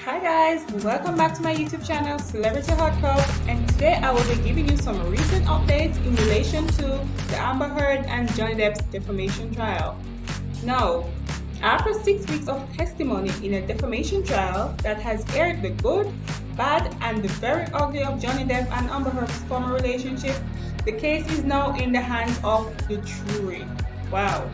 Hi guys, welcome back to my YouTube channel Celebrity Hot Cup, and today I will be giving you some recent updates in relation to the Amber Heard and Johnny Depp's defamation trial. Now, after 6 weeks of testimony in a defamation trial that has aired the good, bad and the very ugly of Johnny Depp and Amber Heard's former relationship, the case is now in the hands of the jury. Wow.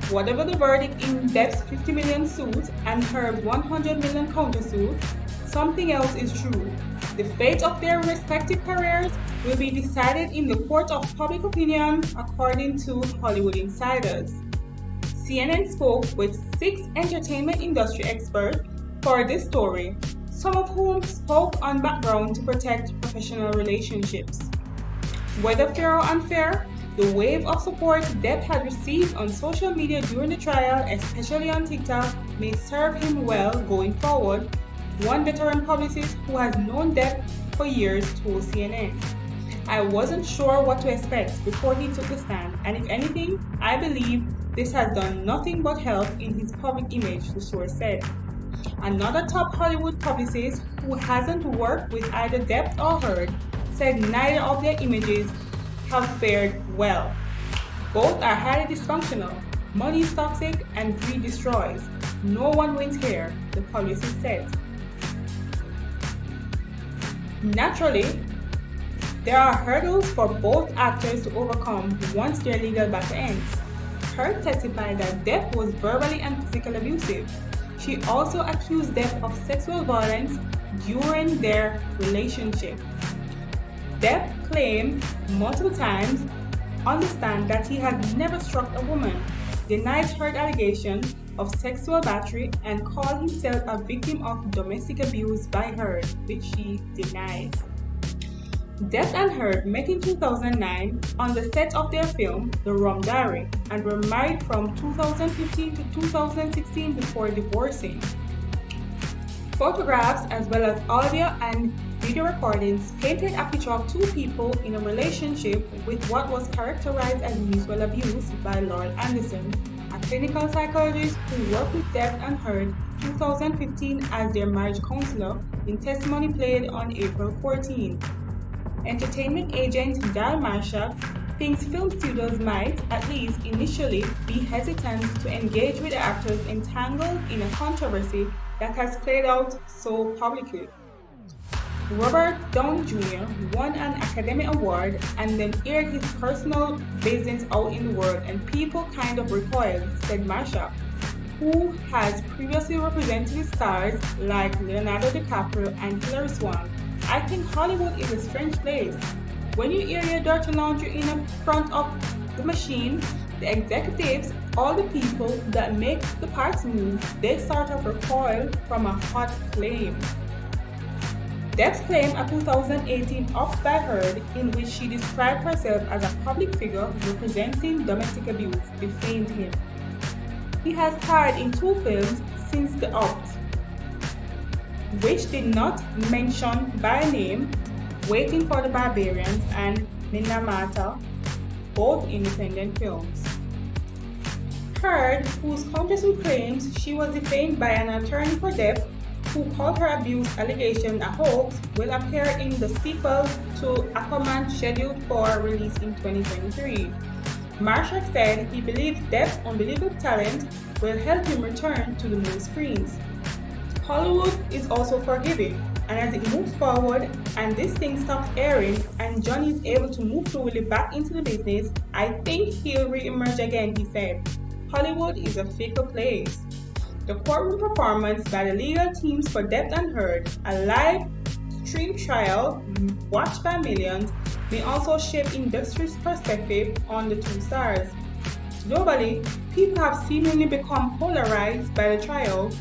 Whatever the verdict in Depp's $50 million suit and Heard's $100 million counter-suit, something else is true. The fate of their respective careers will be decided in the court of public opinion, according to Hollywood insiders. CNN spoke with 6 entertainment industry experts for this story, some of whom spoke on background to protect professional relationships. Whether fair or unfair, the wave of support Depp had received on social media during the trial, especially on TikTok, may serve him well going forward, one veteran publicist who has known Depp for years told CNN. "I wasn't sure what to expect before he took the stand, and if anything, I believe this has done nothing but help in his public image," the source said. Another top Hollywood publicist who hasn't worked with either Depp or Heard said neither of their images have fared well. "Both are highly dysfunctional. Money is toxic and greed destroys. No one wins here," the publicist said. Naturally, there are hurdles for both actors to overcome once their legal battle ends. Heard testified that Depp was verbally and physically abusive. She also accused Depp of sexual violence during their relationship. Depp claimed multiple times on the stand that he had never struck a woman, denied Heard's allegation of sexual battery, and called himself a victim of domestic abuse by Heard, which she denies. Depp and Heard met in 2009 on the set of their film The Rum Diary and were married from 2015 to 2016 before divorcing. Photographs as well as audio and video recordings painted a picture of two people in a relationship with what was characterized as mutual abuse by Lauren Anderson, a clinical psychologist who worked with Depp and Heard 2015 as their marriage counselor, in testimony played on April 14. Entertainment agent Dal Marshall thinks film studios might, at least initially, be hesitant to engage with the actors entangled in a controversy that has played out so publicly. Robert Downey Jr. won an Academy Award and then aired his personal business out in the world, and people kind of recoiled, said Marshall, who has previously represented stars like Leonardo DiCaprio and Hilary Swank. "I think Hollywood is a strange place. When you air your dirty laundry in front of the machine, the executives, all the people that make the parts move, they sort of recoil from a hot flame." Depp's claim a 2018 op by Heard, in which she described herself as a public figure representing domestic abuse, defamed him. He has starred in 2 films since the opt, which did not mention by name Waiting for the Barbarians and Minamata, both independent films. Heard, whose counter-suit claims she was defamed by an attorney for Depp, who called her abuse allegation a hoax, will appear in the sequel to Aquaman, scheduled for release in 2023. Marshall said he believes Depp's unbelievable talent will help him return to the movie screens. Hollywood is also forgiving, and as it moves forward and this thing stops airing and Johnny is able to move fluidly back into the business, I think he'll re-emerge again, he said. Hollywood is a fickle place. The courtroom performance by the legal teams for Depp and Heard, a live stream trial watched by millions, may also shape industry's perspective on the two stars. Globally, people have seemingly become polarized by the trial.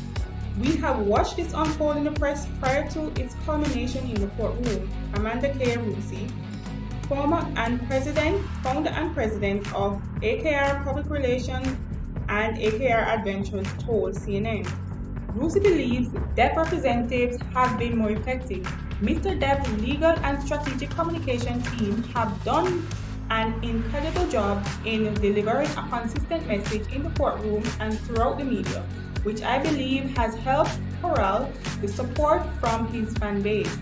We have watched this unfold in the press prior to its culmination in the courtroom. Amanda K. Rusi, founder and president of AKR Public Relations and AKR Adventures, told CNN. Rusi believes Depp representatives have been more effective. Mr. Depp's legal and strategic communication team have done an incredible job in delivering a consistent message in the courtroom and throughout the media, which I believe has helped corral the support from his fan base.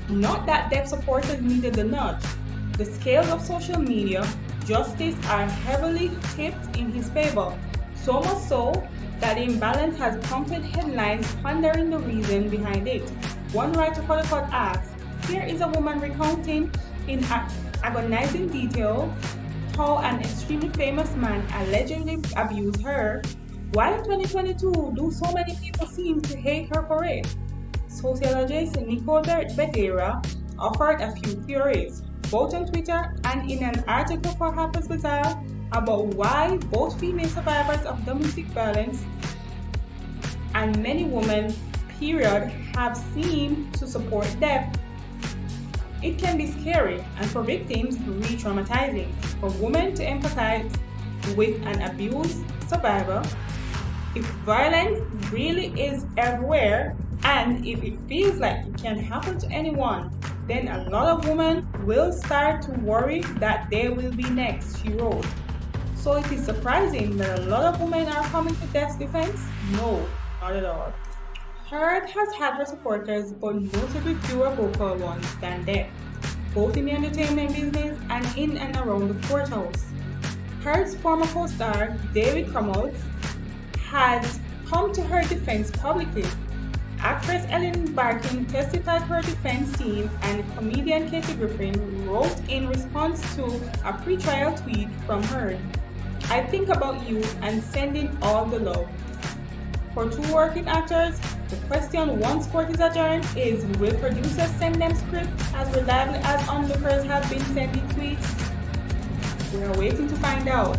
Not that Depp supporters needed the nudge. The scales of social media justice are heavily tipped in his favor, so much so that the imbalance has prompted headlines pondering the reason behind it. One writer for the court asks, "Here is a woman recounting in agonizing detail how an extremely famous man allegedly abused her. Why in 2022 do so many people seem to hate her for it?" Sociologist Nico Bedera offered a few theories, both on Twitter and in an article for Harper's Bazaar, about why both female survivors of domestic violence and many women, period, have seemed to support Depp. It can be scary and for victims re-traumatizing. For women to empathize with an abuse survivor, if violence really is everywhere and if it feels like it can happen to anyone, then a lot of women will start to worry that they will be next, she wrote. So it is surprising that a lot of women are coming to Depp's defense? No, not at all. Heard has had her supporters, but notably fewer vocal ones than Depp, both in the entertainment business and in and around the courthouse. Heard's former co-star, David Crumholtz, has come to her defense publicly. Actress Ellen Barkin testified her defense team, and comedian Katie Griffin wrote in response to a pre-trial tweet from Heard, "I think about you and sending all the love." For two working actors, the question once court is adjourned is, will producers send them scripts as reliably as onlookers have been sending tweets? We are waiting to find out.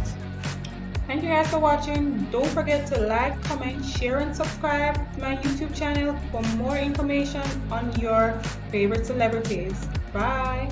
Thank you guys for watching. Don't forget to like, comment, share, and subscribe to my YouTube channel for more information on your favorite celebrities. Bye!